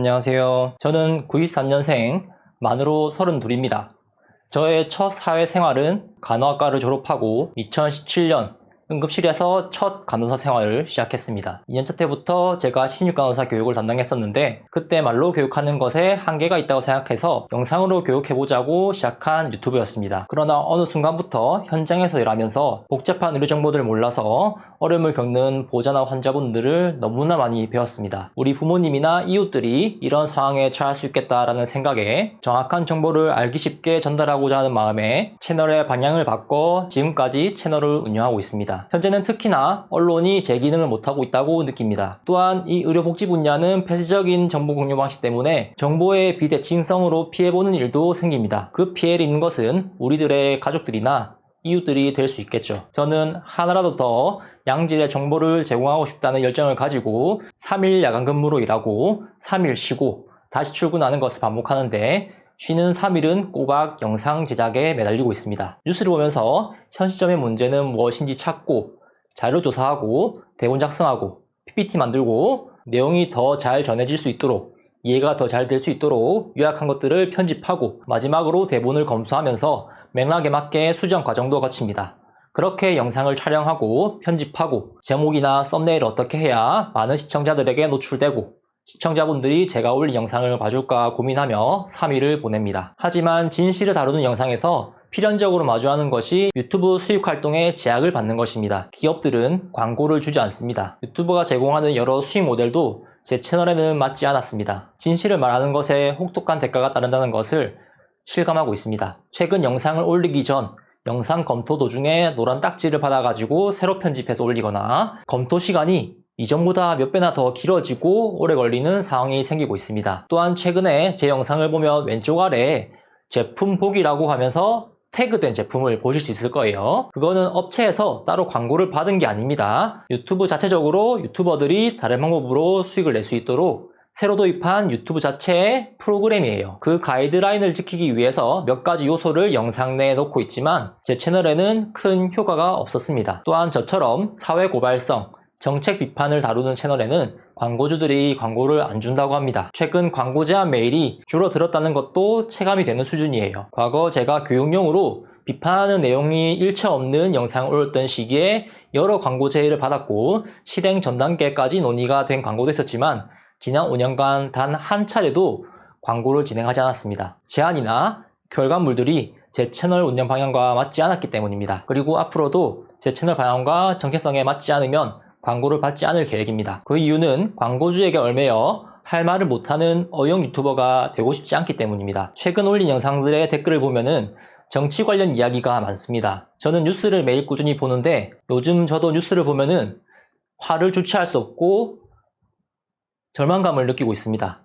안녕하세요. 저는 93년생 만으로 32입니다. 저의 첫 사회생활은 간호학과를 졸업하고 2017년 응급실에서 첫 간호사 생활을 시작했습니다. 2년차 때부터 제가 신입간호사 교육을 담당했었는데 그때 말로 교육하는 것에 한계가 있다고 생각해서 영상으로 교육해보자고 시작한 유튜브였습니다. 그러나 어느 순간부터 현장에서 일하면서 복잡한 의료 정보들을 몰라서 어려움을 겪는 보호자나 환자분들을 너무나 많이 배웠습니다. 우리 부모님이나 이웃들이 이런 상황에 처할 수 있겠다라는 생각에 정확한 정보를 알기 쉽게 전달하고자 하는 마음에 채널의 방향을 바꿔 지금까지 채널을 운영하고 있습니다. 현재는 특히나 언론이 제 기능을 못하고 있다고 느낍니다. 또한 이 의료복지 분야는 폐쇄적인 정보 공유 방식 때문에 정보의 비대칭성으로 피해보는 일도 생깁니다. 그 피해를 입는 것은 우리들의 가족들이나 이웃들이 될 수 있겠죠. 저는 하나라도 더 양질의 정보를 제공하고 싶다는 열정을 가지고 3일 야간 근무로 일하고 3일 쉬고 다시 출근하는 것을 반복하는데 쉬는 3일은 꼬박 영상 제작에 매달리고 있습니다. 뉴스를 보면서 현 시점의 문제는 무엇인지 찾고 자료 조사하고 대본 작성하고 PPT 만들고 내용이 더 잘 전해질 수 있도록 이해가 더 잘 될 수 있도록 요약한 것들을 편집하고 마지막으로 대본을 검수하면서 맥락에 맞게 수정 과정도 거칩니다. 그렇게 영상을 촬영하고 편집하고 제목이나 썸네일을 어떻게 해야 많은 시청자들에게 노출되고 시청자분들이 제가 올린 영상을 봐줄까 고민하며 3일을 보냅니다. 하지만 진실을 다루는 영상에서 필연적으로 마주하는 것이 유튜브 수익 활동에 제약을 받는 것입니다. 기업들은 광고를 주지 않습니다. 유튜버가 제공하는 여러 수익 모델도 제 채널에는 맞지 않았습니다. 진실을 말하는 것에 혹독한 대가가 따른다는 것을 실감하고 있습니다. 최근 영상을 올리기 전 영상 검토 도중에 노란 딱지를 받아가지고 새로 편집해서 올리거나 검토 시간이 이전보다 몇 배나 더 길어지고 오래 걸리는 상황이 생기고 있습니다. 또한 최근에 제 영상을 보면 왼쪽 아래에 제품 보기라고 하면서 태그된 제품을 보실 수 있을 거예요. 그거는 업체에서 따로 광고를 받은 게 아닙니다. 유튜브 자체적으로 유튜버들이 다른 방법으로 수익을 낼 수 있도록 새로 도입한 유튜브 자체의 프로그램이에요. 그 가이드라인을 지키기 위해서 몇 가지 요소를 영상 내에 넣고 있지만 제 채널에는 큰 효과가 없었습니다. 또한 저처럼 사회 고발성, 정책 비판을 다루는 채널에는 광고주들이 광고를 안 준다고 합니다. 최근 광고 제한 메일이 줄어들었다는 것도 체감이 되는 수준이에요. 과거 제가 교육용으로 비판하는 내용이 일체 없는 영상을 올렸던 시기에 여러 광고 제의를 받았고 실행 전 단계까지 논의가 된 광고도 있었지만 지난 5년간 단 한 차례도 광고를 진행하지 않았습니다. 제안이나 결과물들이 제 채널 운영 방향과 맞지 않았기 때문입니다. 그리고 앞으로도 제 채널 방향과 정체성에 맞지 않으면 광고를 받지 않을 계획입니다. 그 이유는 광고주에게 얽매여 할 말을 못하는 어용 유튜버가 되고 싶지 않기 때문입니다. 최근 올린 영상들의 댓글을 보면은 정치 관련 이야기가 많습니다. 저는 뉴스를 매일 꾸준히 보는데 요즘 저도 뉴스를 보면은 화를 주체할 수 없고 절망감을 느끼고 있습니다.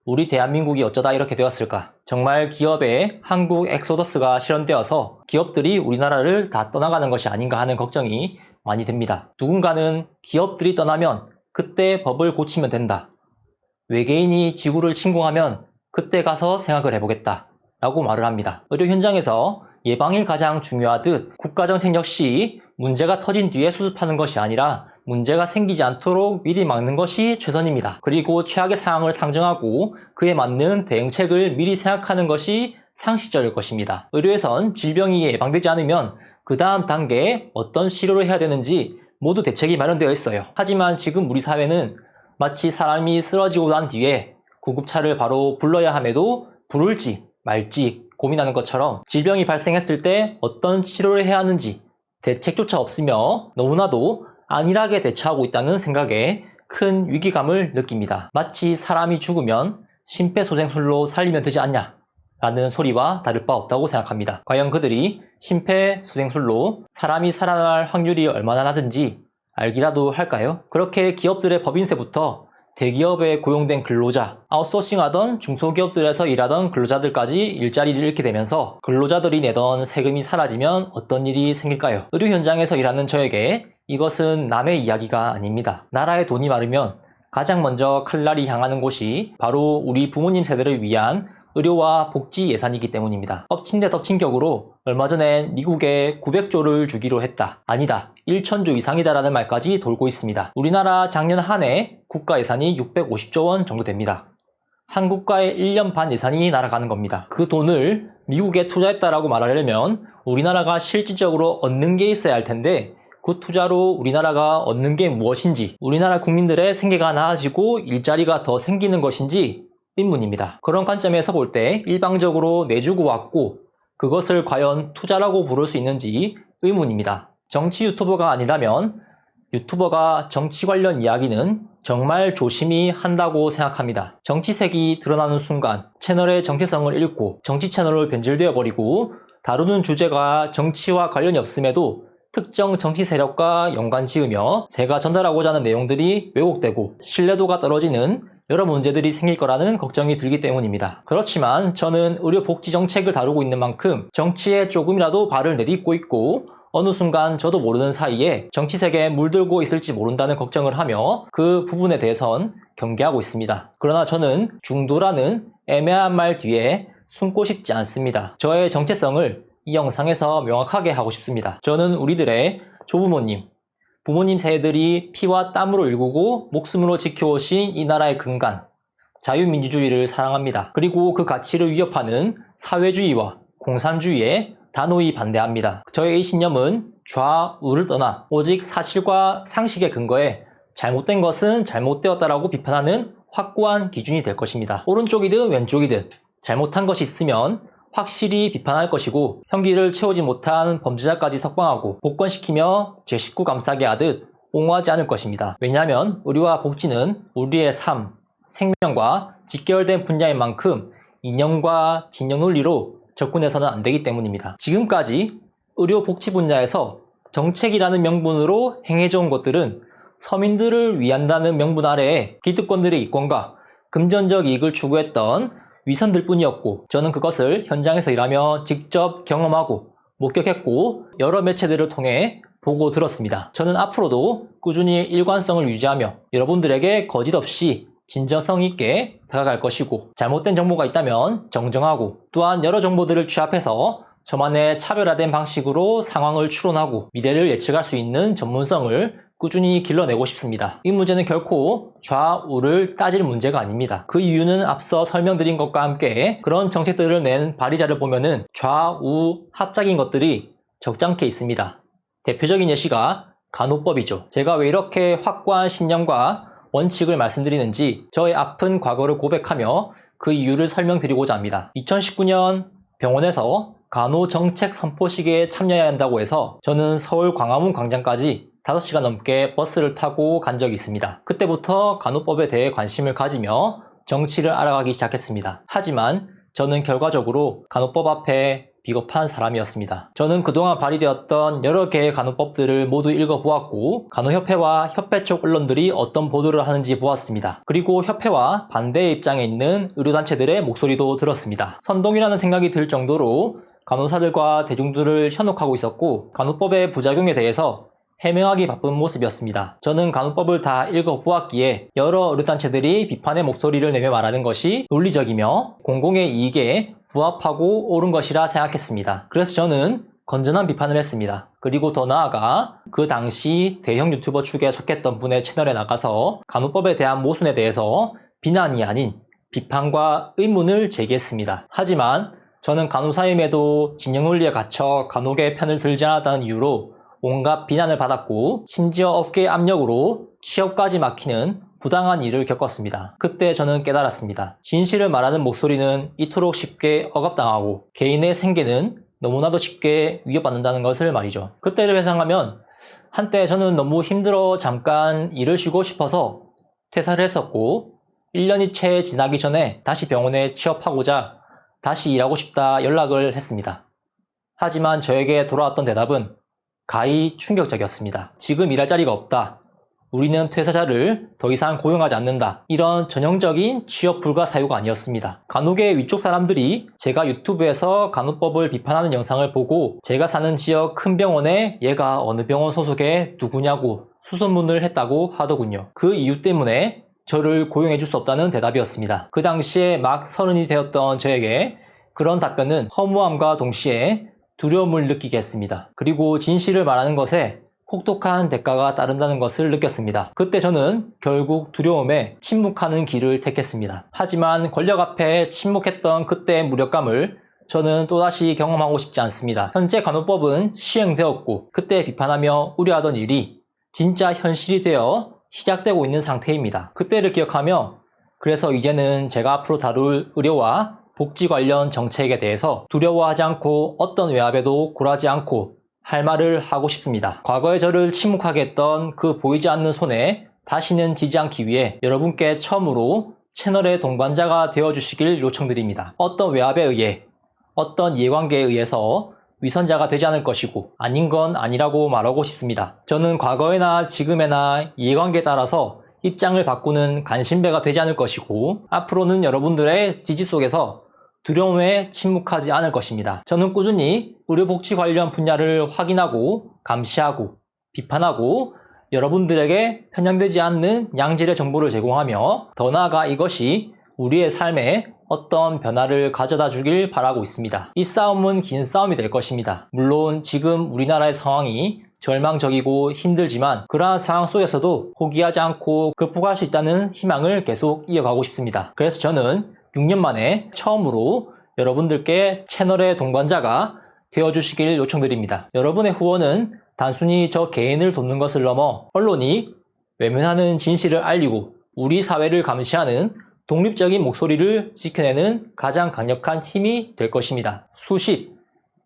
우리 대한민국이 어쩌다 이렇게 되었을까? 정말 기업의 한국 엑소더스가 실현되어서 기업들이 우리나라를 다 떠나가는 것이 아닌가 하는 걱정이 많이 됩니다. 누군가는 기업들이 떠나면 그때 법을 고치면 된다. 외계인이 지구를 침공하면 그때 가서 생각을 해보겠다. 라고 말을 합니다. 의료 현장에서 예방이 가장 중요하듯 국가정책 역시 문제가 터진 뒤에 수습하는 것이 아니라 문제가 생기지 않도록 미리 막는 것이 최선입니다. 그리고 최악의 상황을 상정하고 그에 맞는 대응책을 미리 생각하는 것이 상식적일 것입니다. 의료에선 질병이 예방되지 않으면 그 다음 단계에 어떤 치료를 해야 되는지 모두 대책이 마련되어 있어요. 하지만 지금 우리 사회는 마치 사람이 쓰러지고 난 뒤에 구급차를 바로 불러야 함에도 부를지 말지 고민하는 것처럼 질병이 발생했을 때 어떤 치료를 해야 하는지 대책조차 없으며 너무나도 안일하게 대처하고 있다는 생각에 큰 위기감을 느낍니다. 마치 사람이 죽으면 심폐소생술로 살리면 되지 않냐 라는 소리와 다를 바 없다고 생각합니다. 과연 그들이 심폐소생술로 사람이 살아날 확률이 얼마나 낮은지 알기라도 할까요? 그렇게 기업들의 법인세부터 대기업에 고용된 근로자, 아웃소싱하던 중소기업들에서 일하던 근로자들까지 일자리를 잃게 되면서 근로자들이 내던 세금이 사라지면 어떤 일이 생길까요? 의료 현장에서 일하는 저에게 이것은 남의 이야기가 아닙니다. 나라에 돈이 많으면 가장 먼저 칼날이 향하는 곳이 바로 우리 부모님 세대를 위한 의료와 복지 예산이기 때문입니다. 덮친 데 덮친 격으로 얼마 전에 미국에 900조를 주기로 했다. 아니다. 1000조 이상이다라는 말까지 돌고 있습니다. 우리나라 작년 한 해 국가 예산이 650조 원 정도 됩니다. 한국과의 1년 반 예산이 날아가는 겁니다. 그 돈을 미국에 투자했다라고 말하려면 우리나라가 실질적으로 얻는 게 있어야 할 텐데 그 투자로 우리나라가 얻는 게 무엇인지, 우리나라 국민들의 생계가 나아지고 일자리가 더 생기는 것인지 의문입니다. 그런 관점에서 볼 때 일방적으로 내주고 왔고 그것을 과연 투자라고 부를 수 있는지 의문입니다. 정치 유튜버가 아니라면 유튜버가 정치 관련 이야기는 정말 조심히 한다고 생각합니다. 정치색이 드러나는 순간 채널의 정체성을 잃고 정치 채널로 변질되어 버리고 다루는 주제가 정치와 관련이 없음에도 특정 정치 세력과 연관 지으며 제가 전달하고자 하는 내용들이 왜곡되고 신뢰도가 떨어지는 여러 문제들이 생길 거라는 걱정이 들기 때문입니다. 그렇지만 저는 의료복지 정책을 다루고 있는 만큼 정치에 조금이라도 발을 내딛고 있고 어느 순간 저도 모르는 사이에 정치색에 물들고 있을지 모른다는 걱정을 하며 그 부분에 대해선 경계하고 있습니다. 그러나 저는 중도라는 애매한 말 뒤에 숨고 싶지 않습니다. 저의 정체성을 이 영상에서 명확하게 하고 싶습니다. 저는 우리들의 조부모님, 부모님 세대들이 피와 땀으로 일구고 목숨으로 지켜오신 이 나라의 근간, 자유민주주의를 사랑합니다. 그리고 그 가치를 위협하는 사회주의와 공산주의에 단호히 반대합니다. 저의 이 신념은 좌우를 떠나 오직 사실과 상식에 근거해 잘못된 것은 잘못되었다라고 비판하는 확고한 기준이 될 것입니다. 오른쪽이든 왼쪽이든 잘못한 것이 있으면 확실히 비판할 것이고 형기를 채우지 못한 범죄자까지 석방하고 복권시키며 제 식구 감싸게 하듯 옹호하지 않을 것입니다. 왜냐하면 의료와 복지는 우리의 삶, 생명과 직결된 분야인 만큼 이념과 진영 논리로 접근해서는 안 되기 때문입니다. 지금까지 의료복지 분야에서 정책이라는 명분으로 행해져온 것들은 서민들을 위한다는 명분 아래에 기득권들의 이권과 금전적 이익을 추구했던 위선들 뿐이었고 저는 그것을 현장에서 일하며 직접 경험하고 목격했고 여러 매체들을 통해 보고 들었습니다. 저는 앞으로도 꾸준히 일관성을 유지하며 여러분들에게 거짓 없이 진정성 있게 다가갈 것이고 잘못된 정보가 있다면 정정하고 또한 여러 정보들을 취합해서 저만의 차별화된 방식으로 상황을 추론하고 미래를 예측할 수 있는 전문성을 꾸준히 길러내고 싶습니다. 이 문제는 결코 좌우를 따질 문제가 아닙니다. 그 이유는 앞서 설명드린 것과 함께 그런 정책들을 낸 발의자를 보면은 좌우 합작인 것들이 적잖게 있습니다. 대표적인 예시가 간호법이죠. 제가 왜 이렇게 확고한 신념과 원칙을 말씀드리는지 저의 아픈 과거를 고백하며 그 이유를 설명드리고자 합니다. 2019년 병원에서 간호정책 선포식에 참여해야 한다고 해서 저는 서울 광화문 광장까지 5시간 넘게 버스를 타고 간 적이 있습니다. 그때부터 간호법에 대해 관심을 가지며 정치를 알아가기 시작했습니다. 하지만 저는 결과적으로 간호법 앞에 비겁한 사람이었습니다. 저는 그동안 발의되었던 여러 개의 간호법들을 모두 읽어보았고 간호협회와 협회 쪽 언론들이 어떤 보도를 하는지 보았습니다. 그리고 협회와 반대의 입장에 있는 의료단체들의 목소리도 들었습니다. 선동이라는 생각이 들 정도로 간호사들과 대중들을 현혹하고 있었고 간호법의 부작용에 대해서 해명하기 바쁜 모습이었습니다. 저는 간호법을 다 읽어보았기에 여러 의료단체들이 비판의 목소리를 내며 말하는 것이 논리적이며 공공의 이익에 부합하고 옳은 것이라 생각했습니다. 그래서 저는 건전한 비판을 했습니다. 그리고 더 나아가 그 당시 대형 유튜버 축에 속했던 분의 채널에 나가서 간호법에 대한 모순에 대해서 비난이 아닌 비판과 의문을 제기했습니다. 하지만 저는 간호사임에도 진영 논리에 갇혀 간호계의 편을 들지 않았다는 이유로 온갖 비난을 받았고 심지어 업계의 압력으로 취업까지 막히는 부당한 일을 겪었습니다. 그때 저는 깨달았습니다. 진실을 말하는 목소리는 이토록 쉽게 억압당하고 개인의 생계는 너무나도 쉽게 위협받는다는 것을 말이죠. 그때를 회상하면 한때 저는 너무 힘들어 잠깐 일을 쉬고 싶어서 퇴사를 했었고 1년이 채 지나기 전에 다시 병원에 취업하고자 다시 일하고 싶다 연락을 했습니다. 하지만 저에게 돌아왔던 대답은 가히 충격적이었습니다. 지금 일할 자리가 없다. 우리는 퇴사자를 더 이상 고용하지 않는다. 이런 전형적인 취업 불가 사유가 아니었습니다. 간호계 위쪽 사람들이 제가 유튜브에서 간호법을 비판하는 영상을 보고 제가 사는 지역 큰 병원에 얘가 어느 병원 소속의 누구냐고 수소문을 했다고 하더군요. 그 이유 때문에 저를 고용해줄 수 없다는 대답이었습니다. 그 당시에 막 30이 되었던 저에게 그런 답변은 허무함과 동시에 두려움을 느끼게 했습니다. 그리고 진실을 말하는 것에 혹독한 대가가 따른다는 것을 느꼈습니다. 그때 저는 결국 두려움에 침묵하는 길을 택했습니다. 하지만 권력 앞에 침묵했던 그때의 무력감을 저는 또다시 경험하고 싶지 않습니다. 현재 간호법은 시행되었고 그때 비판하며 우려하던 일이 진짜 현실이 되어 시작되고 있는 상태입니다. 그때를 기억하며 그래서 이제는 제가 앞으로 다룰 의료와 복지 관련 정책에 대해서 두려워하지 않고 어떤 외압에도 굴하지 않고 할 말을 하고 싶습니다. 과거에 저를 침묵하게 했던 그 보이지 않는 손에 다시는 지지 않기 위해 여러분께 처음으로 채널의 동반자가 되어주시길 요청드립니다. 어떤 외압에 의해 어떤 이해관계에 의해서 위선자가 되지 않을 것이고 아닌 건 아니라고 말하고 싶습니다. 저는 과거에나 지금에나 이해관계에 따라서 입장을 바꾸는 간신배가 되지 않을 것이고 앞으로는 여러분들의 지지 속에서 두려움에 침묵하지 않을 것입니다. 저는 꾸준히 의료복지 관련 분야를 확인하고 감시하고 비판하고 여러분들에게 편향되지 않는 양질의 정보를 제공하며 더 나아가 이것이 우리의 삶에 어떤 변화를 가져다 주길 바라고 있습니다. 이 싸움은 긴 싸움이 될 것입니다. 물론 지금 우리나라의 상황이 절망적이고 힘들지만 그러한 상황 속에서도 포기하지 않고 극복할 수 있다는 희망을 계속 이어가고 싶습니다. 그래서 저는 6년 만에 처음으로 여러분들께 채널의 동반자가 되어주시길 요청드립니다. 여러분의 후원은 단순히 저 개인을 돕는 것을 넘어 언론이 외면하는 진실을 알리고 우리 사회를 감시하는 독립적인 목소리를 지켜내는 가장 강력한 힘이 될 것입니다.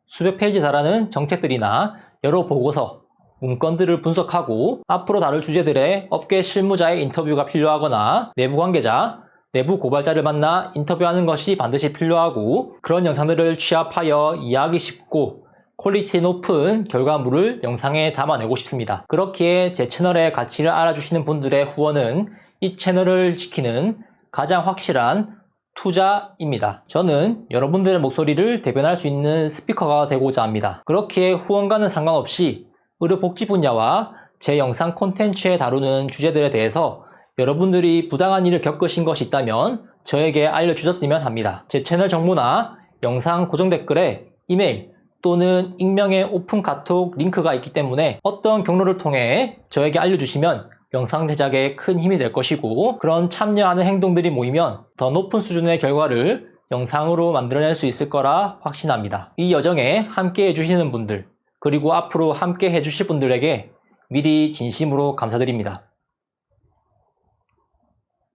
수백 페이지 달하는 정책들이나 여러 보고서, 문건들을 분석하고 앞으로 다룰 주제들의 업계 실무자의 인터뷰가 필요하거나 내부 관계자, 내부 고발자를 만나 인터뷰하는 것이 반드시 필요하고 그런 영상들을 취합하여 이해하기 쉽고 퀄리티 높은 결과물을 영상에 담아내고 싶습니다. 그렇기에 제 채널의 가치를 알아주시는 분들의 후원은 이 채널을 지키는 가장 확실한 투자입니다. 저는 여러분들의 목소리를 대변할 수 있는 스피커가 되고자 합니다. 그렇기에 후원과는 상관없이 의료복지 분야와 제 영상 콘텐츠에 다루는 주제들에 대해서 여러분들이 부당한 일을 겪으신 것이 있다면 저에게 알려주셨으면 합니다. 제 채널 정보나 영상 고정 댓글에 이메일 또는 익명의 오픈 카톡 링크가 있기 때문에 어떤 경로를 통해 저에게 알려주시면 영상 제작에 큰 힘이 될 것이고 그런 참여하는 행동들이 모이면 더 높은 수준의 결과를 영상으로 만들어낼 수 있을 거라 확신합니다. 이 여정에 함께 해주시는 분들 그리고 앞으로 함께 해주실 분들에게 미리 진심으로 감사드립니다.